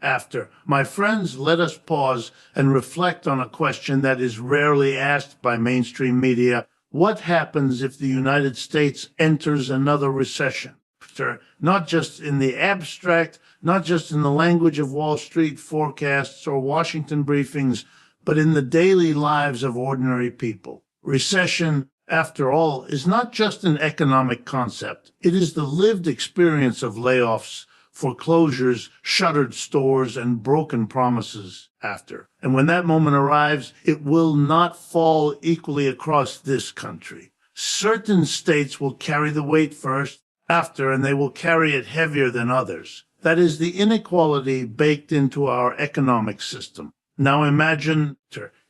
After, my friends, let us pause and reflect on a question that is rarely asked by mainstream media. What happens if the United States enters another recession? Not just in the abstract, not just in the language of Wall Street forecasts or Washington briefings, but in the daily lives of ordinary people. Recession, after all, is not just an economic concept. It is the lived experience of layoffs, foreclosures, shuttered stores, and broken promises after. And when that moment arrives, it will not fall equally across this country. Certain states will carry the weight first, after, and they will carry it heavier than others. That is the inequality baked into our economic system. Now imagine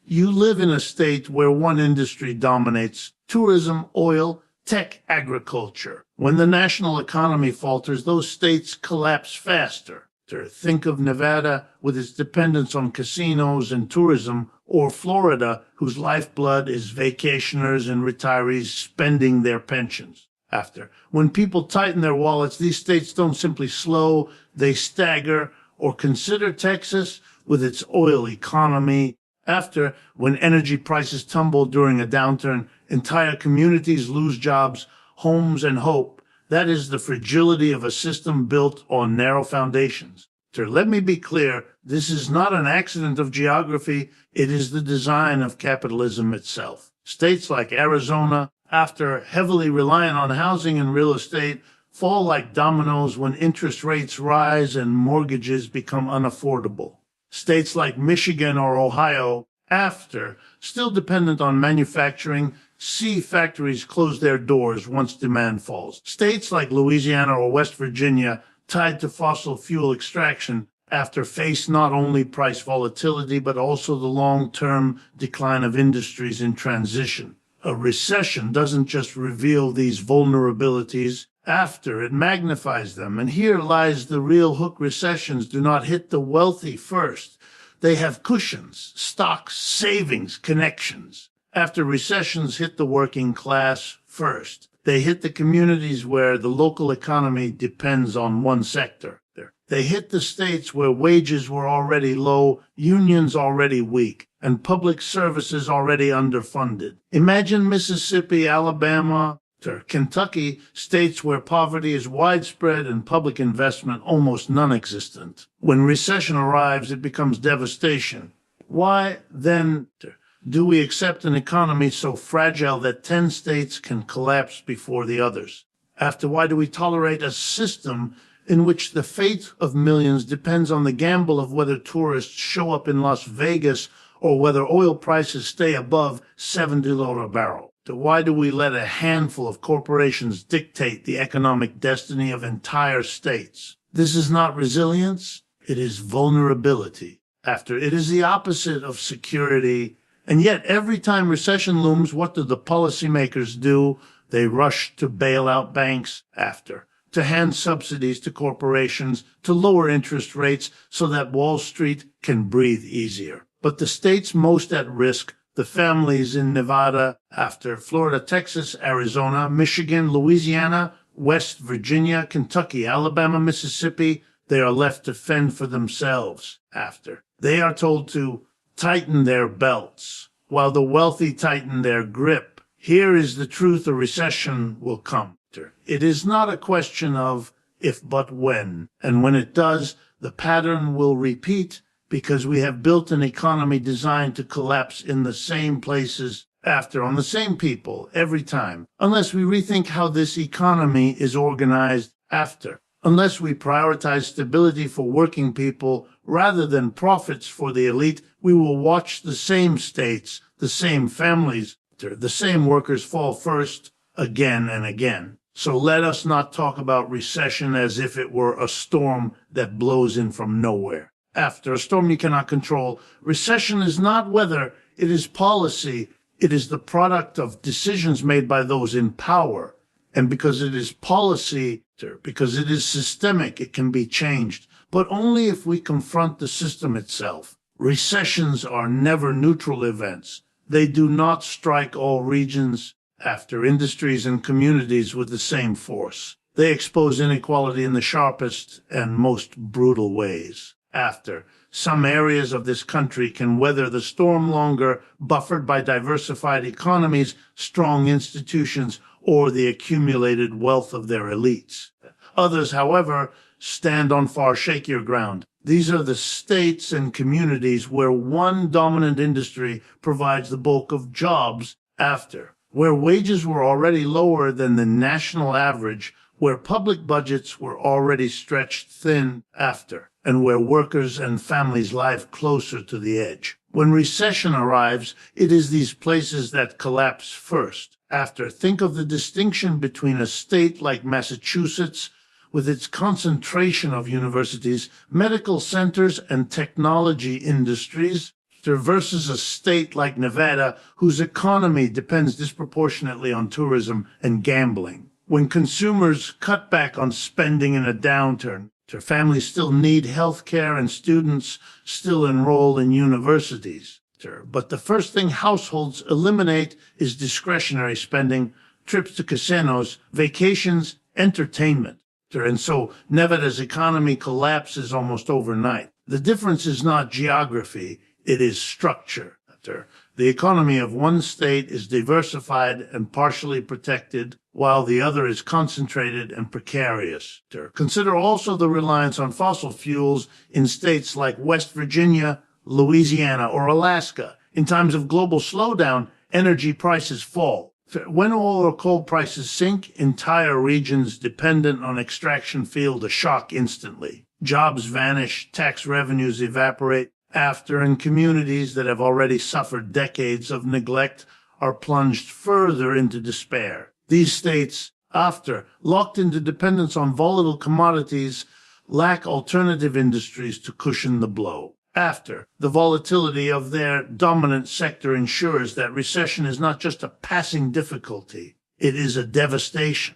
you live in a state where one industry dominates: tourism, oil, tech, agriculture. When the national economy falters, those states collapse faster. Think of Nevada with its dependence on casinos and tourism, or Florida, whose lifeblood is vacationers and retirees spending their pensions. After, when people tighten their wallets, these states don't simply slow, they stagger. Or consider Texas with its oil economy. After, when energy prices tumble during a downturn, entire communities lose jobs, homes, and hope. That is the fragility of a system built on narrow foundations. Let me be clear, this is not an accident of geography, it is the design of capitalism itself. States like Arizona, after heavily reliant on housing and real estate, fall like dominoes when interest rates rise and mortgages become unaffordable. States like Michigan or Ohio, after, still dependent on manufacturing, see factories close their doors once demand falls. States like Louisiana or West Virginia, tied to fossil fuel extraction, after face not only price volatility but also the long-term decline of industries in transition. A recession doesn't just reveal these vulnerabilities, after it magnifies them. And here lies the real hook. Recessions do not hit the wealthy first. They have cushions, stocks, savings, connections. After, recessions hit the working class first. They hit the communities where the local economy depends on one sector. They hit the states where wages were already low, unions already weak, and public services already underfunded. Imagine Mississippi, Alabama, Kentucky, states where poverty is widespread and public investment almost non-existent. When recession arrives, it becomes devastation. Why, then, do we accept an economy so fragile that 10 states can collapse before the others? After, why do we tolerate a system in which the fate of millions depends on the gamble of whether tourists show up in Las Vegas or whether oil prices stay above $70 a barrel? Why do we let a handful of corporations dictate the economic destiny of entire states? This is not resilience, it is vulnerability. After, it is the opposite of security. And yet, every time recession looms, what do the policymakers do? They rush to bail out banks. After, to hand subsidies to corporations, to lower interest rates so that Wall Street can breathe easier. But the states most at risk, the families in Nevada, after, Florida, Texas, Arizona, Michigan, Louisiana, West Virginia, Kentucky, Alabama, Mississippi, they are left to fend for themselves. After, they are told to tighten their belts, while the wealthy tighten their grip. Here is the truth: a recession will come. It is not a question of if but when, and when it does, the pattern will repeat, because we have built an economy designed to collapse in the same places, after, on the same people, every time, unless we rethink how this economy is organized. After, unless we prioritize stability for working people rather than profits for the elite, we will watch the same states, the same families, the same workers fall first, again and again. So let us not talk about recession as if it were a storm that blows in from nowhere. After, a storm you cannot control. Recession is not weather, it is policy. It is the product of decisions made by those in power. And because it is policy, because it is systemic, it can be changed, but only if we confront the system itself. Recessions are never neutral events. They do not strike all regions, after, industries and communities with the same force. They expose inequality in the sharpest and most brutal ways. After, some areas of this country can weather the storm longer, buffered by diversified economies, strong institutions, or the accumulated wealth of their elites. Others, however, stand on far shakier ground. These are the states and communities where one dominant industry provides the bulk of jobs. After, where wages were already lower than the national average, where public budgets were already stretched thin. After, and where workers and families live closer to the edge. When recession arrives, it is these places that collapse first. After, think of the distinction between a state like Massachusetts, with its concentration of universities, medical centers, and technology industries, versus a state like Nevada, whose economy depends disproportionately on tourism and gambling. When consumers cut back on spending in a downturn, families still need health care and students still enroll in universities. But the first thing households eliminate is discretionary spending, trips to casinos, vacations, entertainment. And so Nevada's economy collapses almost overnight. The difference is not geography, it is structure. The economy of one state is diversified and partially protected, while the other is concentrated and precarious. Consider also the reliance on fossil fuels in states like West Virginia, Louisiana, or Alaska. In times of global slowdown, energy prices fall. When oil or coal prices sink, entire regions dependent on extraction feel the shock instantly. Jobs vanish, tax revenues evaporate. After, and communities that have already suffered decades of neglect are plunged further into despair. These states, after, locked into dependence on volatile commodities, lack alternative industries to cushion the blow. After, the volatility of their dominant sector ensures that recession is not just a passing difficulty, it is a devastation.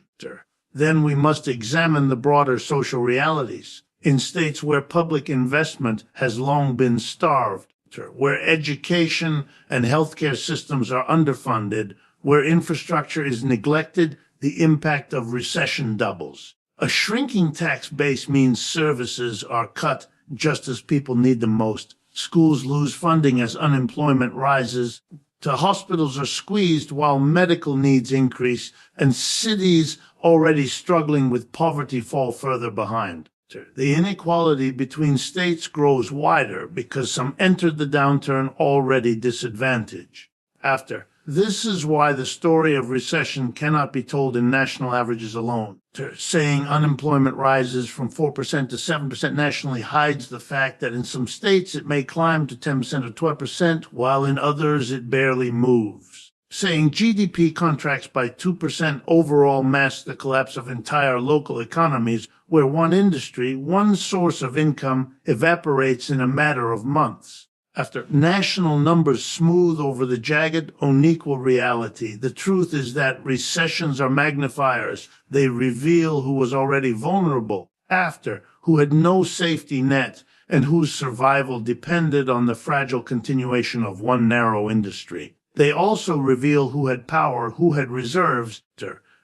Then we must examine the broader social realities. In states where public investment has long been starved, where education and healthcare systems are underfunded, where infrastructure is neglected, the impact of recession doubles. A shrinking tax base means services are cut just as people need them most. Schools lose funding as unemployment rises. Hospitals are squeezed while medical needs increase, and cities already struggling with poverty fall further behind. The inequality between states grows wider because some entered the downturn already disadvantaged. After, this is why the story of recession cannot be told in national averages alone. Saying unemployment rises from 4% to 7% nationally hides the fact that in some states it may climb to 10% or 12%, while in others it barely moves. Saying GDP contracts by 2% overall masks the collapse of entire local economies where one industry, one source of income, evaporates in a matter of months. After national numbers smooth over the jagged, unequal reality, the truth is that recessions are magnifiers. They reveal who was already vulnerable, after, who had no safety net, and whose survival depended on the fragile continuation of one narrow industry. They also reveal who had power, who had reserves,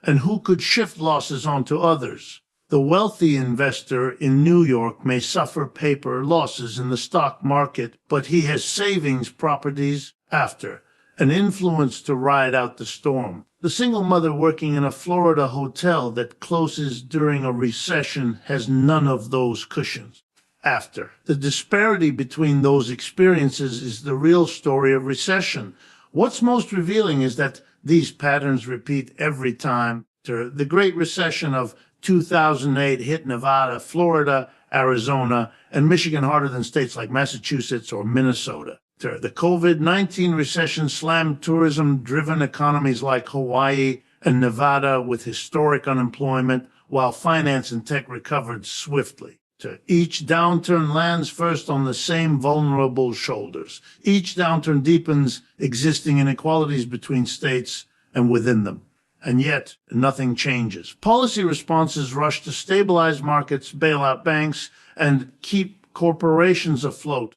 and who could shift losses onto others. The wealthy investor in New York may suffer paper losses in the stock market, but he has savings properties after, an influence to ride out the storm. The single mother working in a Florida hotel that closes during a recession has none of those cushions. After, the disparity between those experiences is the real story of recession. What's most revealing is that these patterns repeat every time. The Great Recession of 2008 hit Nevada, Florida, Arizona, and Michigan harder than states like Massachusetts or Minnesota. The COVID-19 recession slammed tourism-driven economies like Hawaii and Nevada with historic unemployment, while finance and tech recovered swiftly. Each downturn lands first on the same vulnerable shoulders. Each downturn deepens existing inequalities between states and within them. And yet, nothing changes. Policy responses rush to stabilize markets, bail out banks, and keep corporations afloat.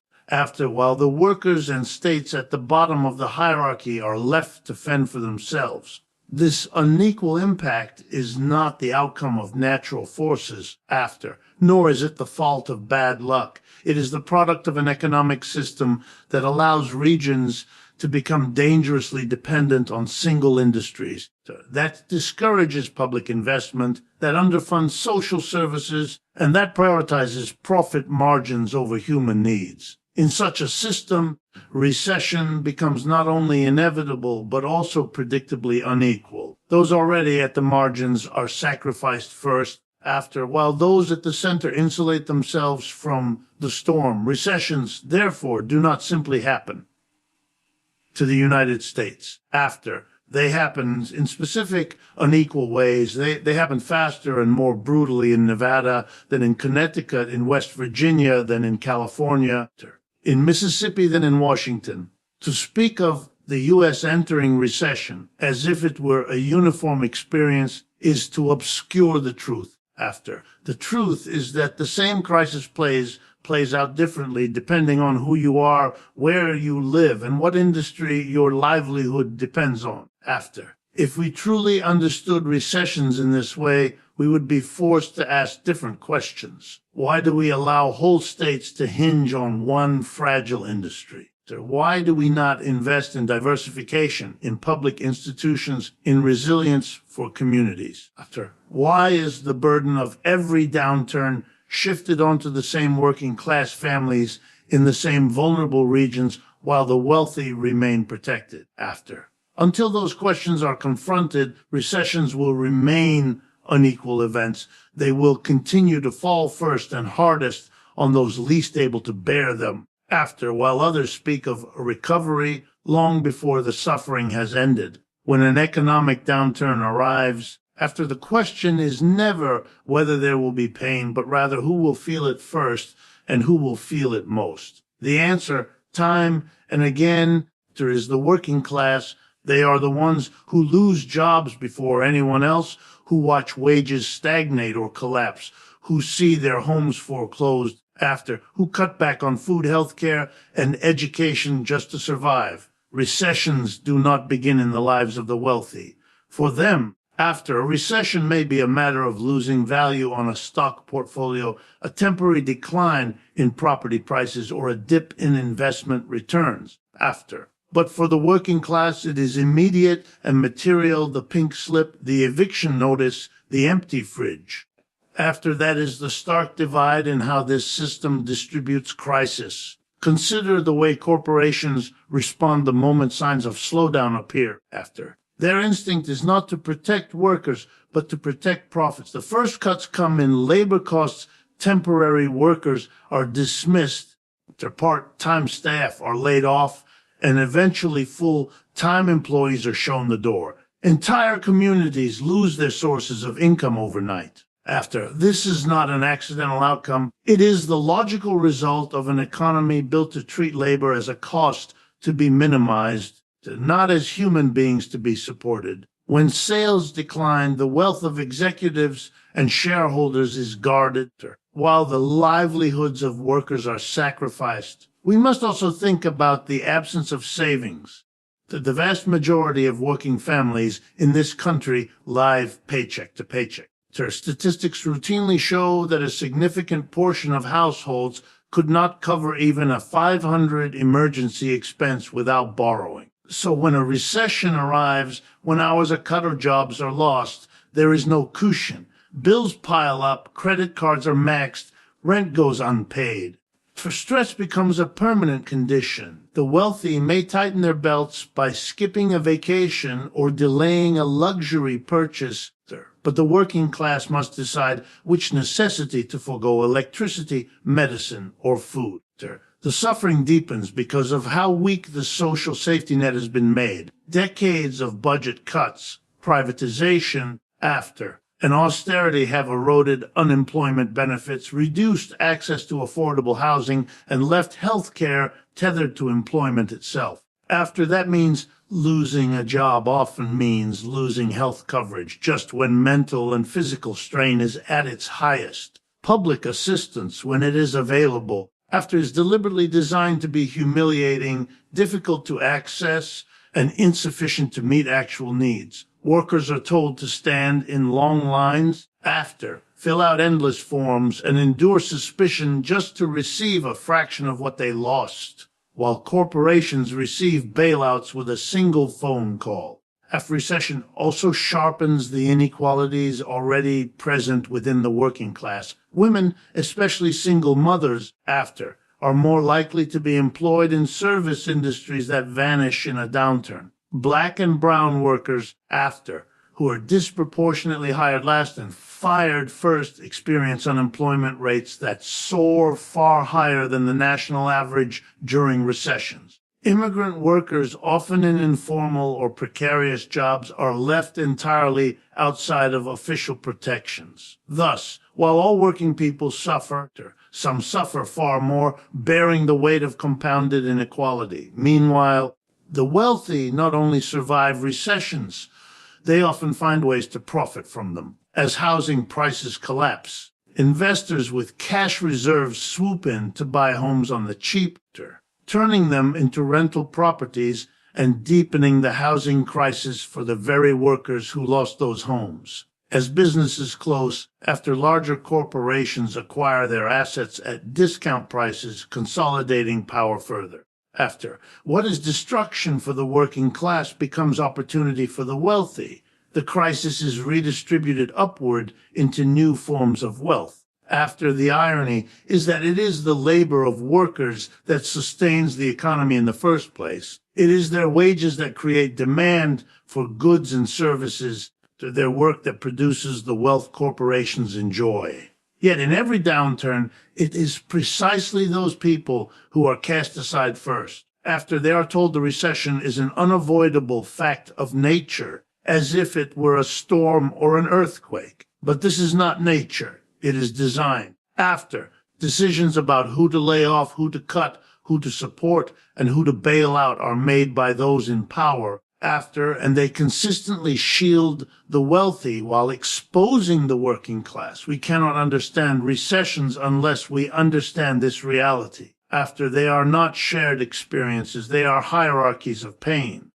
While the workers and states at the bottom of the hierarchy are left to fend for themselves. This unequal impact is not the outcome of natural forces nor is it the fault of bad luck. It is the product of an economic system that allows regions to become dangerously dependent on single industries. That discourages public investment, that underfunds social services, and that prioritizes profit margins over human needs. In such a system, recession becomes not only inevitable, but also predictably unequal. Those already at the margins are sacrificed first, while those at the center insulate themselves from the storm. Recessions, therefore, do not simply happen to the United States. They happen in specific unequal ways. They happen faster and more brutally in Nevada than in Connecticut, in West Virginia than in California, in Mississippi than in Washington. To speak of the U.S. entering recession as if it were a uniform experience is to obscure the truth. The truth is that the same crisis plays out differently depending on who you are, where you live, and what industry your livelihood depends on. If we truly understood recessions in this way, we would be forced to ask different questions. Why do we allow whole states to hinge on one fragile industry? Why do we not invest in diversification, in public institutions, in resilience for communities? Why is the burden of every downturn shifted onto the same working class families in the same vulnerable regions while the wealthy remain protected? Until those questions are confronted, recessions will remain unequal events. They will continue to fall first and hardest on those least able to bear them. While others speak of a recovery long before the suffering has ended. When an economic downturn arrives, the question is never whether there will be pain, but rather who will feel it first and who will feel it most. The answer, time and again, is the working class. They are the ones who lose jobs before anyone else, who watch wages stagnate or collapse, who see their homes foreclosed, who cut back on food, health care, and education just to survive. Recessions do not begin in the lives of the wealthy. For them, a recession may be a matter of losing value on a stock portfolio, a temporary decline in property prices, or a dip in investment returns. But for the working class, it is immediate and material: the pink slip, the eviction notice, the empty fridge. That is the stark divide in how this system distributes crisis. Consider the way corporations respond the moment signs of slowdown appear. Their instinct is not to protect workers, but to protect profits. The first cuts come in labor costs. Temporary workers are dismissed. Their part-time staff are laid off, and eventually full-time employees are shown the door. Entire communities lose their sources of income overnight. This is not an accidental outcome. It is the logical result of an economy built to treat labor as a cost to be minimized, not as human beings to be supported. When sales decline, the wealth of executives and shareholders is guarded, while the livelihoods of workers are sacrificed. We must also think about the absence of savings. The vast majority of working families in this country live paycheck to paycheck. Statistics routinely show that a significant portion of households could not cover even a $500 emergency expense without borrowing. So when a recession arrives, when hours are cut or jobs are lost, there is no cushion. Bills pile up, credit cards are maxed, rent goes unpaid. Stress becomes a permanent condition. The wealthy may tighten their belts by skipping a vacation or delaying a luxury purchase, but the working class must decide which necessity to forego: electricity, medicine, or food. The suffering deepens because of how weak the social safety net has been made. Decades of budget cuts, privatization, and austerity have eroded unemployment benefits, reduced access to affordable housing, and left health care tethered to employment itself. That means losing a job often means losing health coverage just when mental and physical strain is at its highest. Public assistance, when it is available, is deliberately designed to be humiliating, difficult to access, and insufficient to meet actual needs. Workers are told to stand in long lines after, fill out endless forms, and endure suspicion just to receive a fraction of what they lost, while corporations receive bailouts with a single phone call. After recession also sharpens the inequalities already present within the working class. Women, especially single mothers, are more likely to be employed in service industries that vanish in a downturn. Black and brown workers, who are disproportionately hired last and fired first, experience unemployment rates that soar far higher than the national average during recessions. Immigrant workers, often in informal or precarious jobs, are left entirely outside of official protections. Thus, while all working people suffer, some suffer far more, bearing the weight of compounded inequality. Meanwhile, the wealthy not only survive recessions, they often find ways to profit from them. As housing prices collapse, investors with cash reserves swoop in to buy homes on the cheap, turning them into rental properties and deepening the housing crisis for the very workers who lost those homes. As businesses close, after larger corporations acquire their assets at discount prices, consolidating power further. What is destruction for the working class becomes opportunity for the wealthy. The crisis is redistributed upward into new forms of wealth. The irony is that it is the labor of workers that sustains the economy in the first place. It is their wages that create demand for goods and services, to their work that produces the wealth corporations enjoy. Yet in every downturn, it is precisely those people who are cast aside first. They are told the recession is an unavoidable fact of nature, as if it were a storm or an earthquake. But this is not nature. It is design. Decisions about who to lay off, who to cut, who to support, and who to bail out are made by those in power. And they consistently shield the wealthy while exposing the working class. We cannot understand recessions unless we understand this reality. They are not shared experiences, they are hierarchies of pain.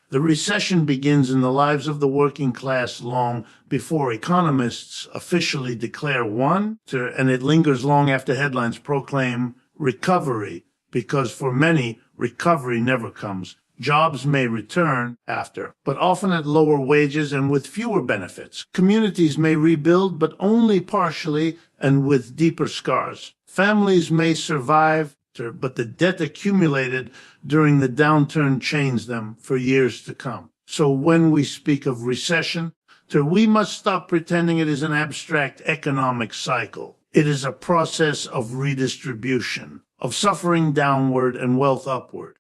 The recession begins in the lives of the working class long before economists officially declare one, and it lingers long after headlines proclaim recovery, because for many, recovery never comes. Jobs may return but often at lower wages and with fewer benefits. Communities may rebuild, but only partially and with deeper scars. Families may survive, but the debt accumulated during the downturn chains them for years to come. So when we speak of recession, we must stop pretending it is an abstract economic cycle. It is a process of redistribution, of suffering downward and wealth upward.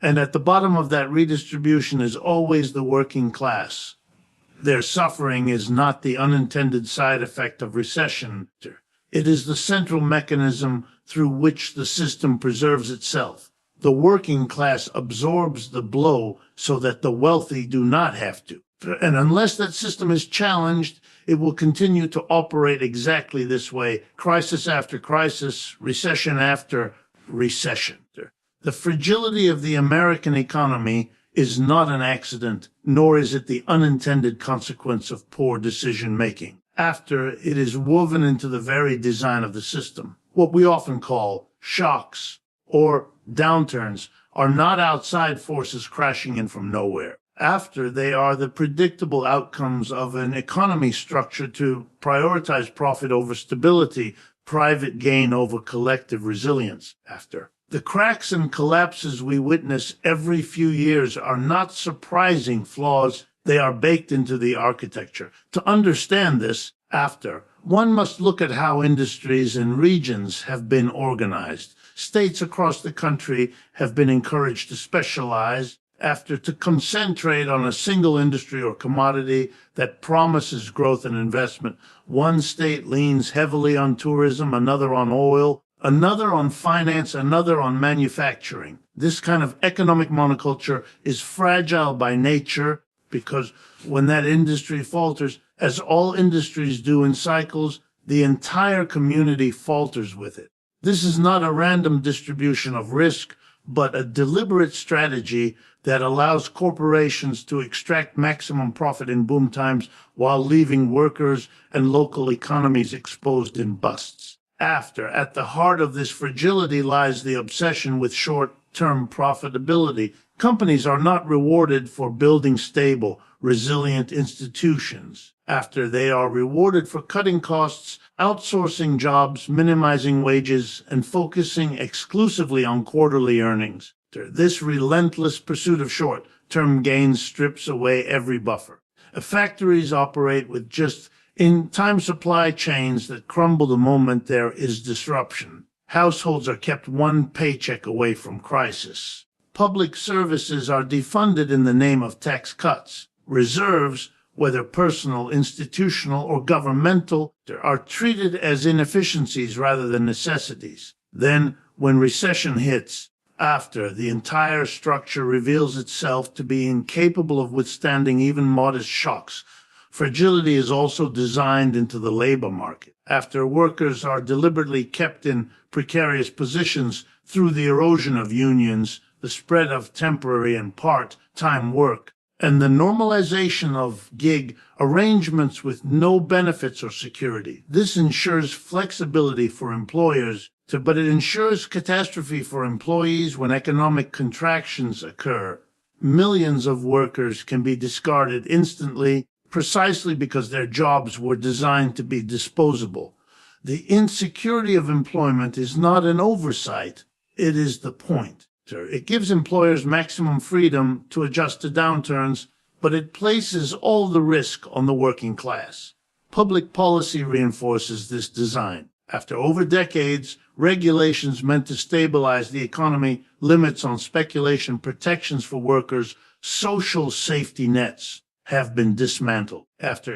And at the bottom of that redistribution is always the working class. Their suffering is not the unintended side effect of recession. It is the central mechanism through which the system preserves itself. The working class absorbs the blow so that the wealthy do not have to. And unless that system is challenged, it will continue to operate exactly this way, crisis after crisis, recession after recession. The fragility of the American economy is not an accident, nor is it the unintended consequence of poor decision-making. It is woven into the very design of the system. What we often call shocks or downturns are not outside forces crashing in from nowhere. They are the predictable outcomes of an economy structured to prioritize profit over stability, private gain over collective resilience. The cracks and collapses we witness every few years are not surprising flaws. They are baked into the architecture. To understand this, one must look at how industries and regions have been organized. States across the country have been encouraged to specialize, to concentrate on a single industry or commodity that promises growth and investment. One state leans heavily on tourism, another on oil, another on finance, another on manufacturing. This kind of economic monoculture is fragile by nature, because when that industry falters, as all industries do in cycles, the entire community falters with it. This is not a random distribution of risk, but a deliberate strategy that allows corporations to extract maximum profit in boom times while leaving workers and local economies exposed in busts. At the heart of this fragility lies the obsession with short-term profitability. Companies are not rewarded for building stable, resilient institutions. They are rewarded for cutting costs, outsourcing jobs, minimizing wages, and focusing exclusively on quarterly earnings. This relentless pursuit of short-term gains strips away every buffer. Factories operate with just-in-time supply chains that crumble the moment there is disruption. Households are kept one paycheck away from crisis. Public services are defunded in the name of tax cuts. Reserves, whether personal, institutional, or governmental, are treated as inefficiencies rather than necessities. Then, when recession hits, the entire structure reveals itself to be incapable of withstanding even modest shocks. Fragility is also designed into the labor market. Workers are deliberately kept in precarious positions through the erosion of unions, the spread of temporary and part-time work, and the normalization of gig arrangements with no benefits or security. This ensures flexibility for employers, but it ensures catastrophe for employees when economic contractions occur. Millions of workers can be discarded instantly precisely because their jobs were designed to be disposable. The insecurity of employment is not an oversight, it is the point. It gives employers maximum freedom to adjust to downturns, but it places all the risk on the working class. Public policy reinforces this design. Over decades, regulations meant to stabilize the economy, limits on speculation, protections for workers, social safety nets have been dismantled.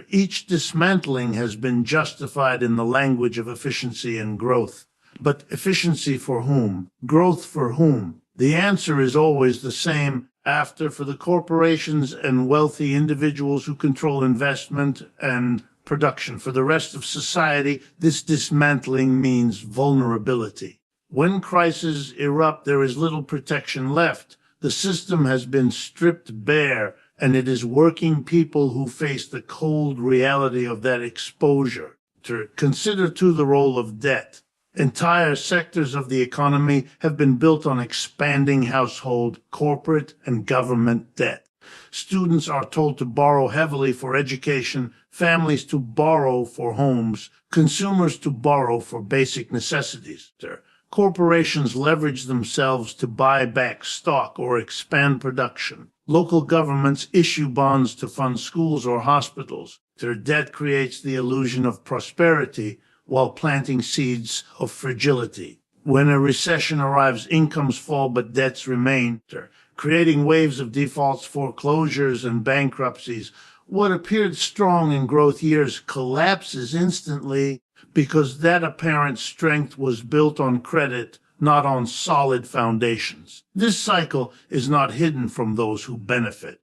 Each dismantling has been justified in the language of efficiency and growth. But efficiency for whom? Growth for whom? The answer is always the same. For the corporations and wealthy individuals who control investment and production. For the rest of society, this dismantling means vulnerability. When crises erupt, there is little protection left. The system has been stripped bare, and it is working people who face the cold reality of that exposure. Consider, too, the role of debt. Entire sectors of the economy have been built on expanding household, corporate, and government debt. Students are told to borrow heavily for education, families to borrow for homes, consumers to borrow for basic necessities. Corporations leverage themselves to buy back stock or expand production. Local governments issue bonds to fund schools or hospitals. Their debt creates the illusion of prosperity while planting seeds of fragility. When a recession arrives, incomes fall but debts remain, creating waves of defaults, foreclosures, and bankruptcies. What appeared strong in growth years collapses instantly because that apparent strength was built on credit, not on solid foundations. This cycle is not hidden from those who benefit.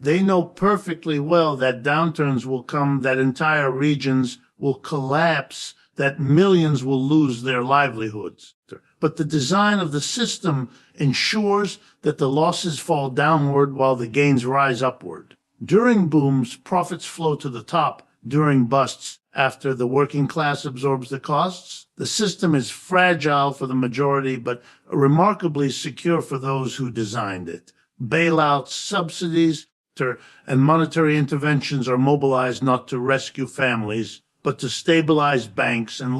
They know perfectly well that downturns will come, that entire regions will collapse, that millions will lose their livelihoods. But the design of the system ensures that the losses fall downward while the gains rise upward. During booms, profits flow to the top. During busts, after the working class absorbs the costs, the system is fragile for the majority, but remarkably secure for those who designed it. Bailouts, subsidies, and monetary interventions are mobilized not to rescue families, but to stabilize banks and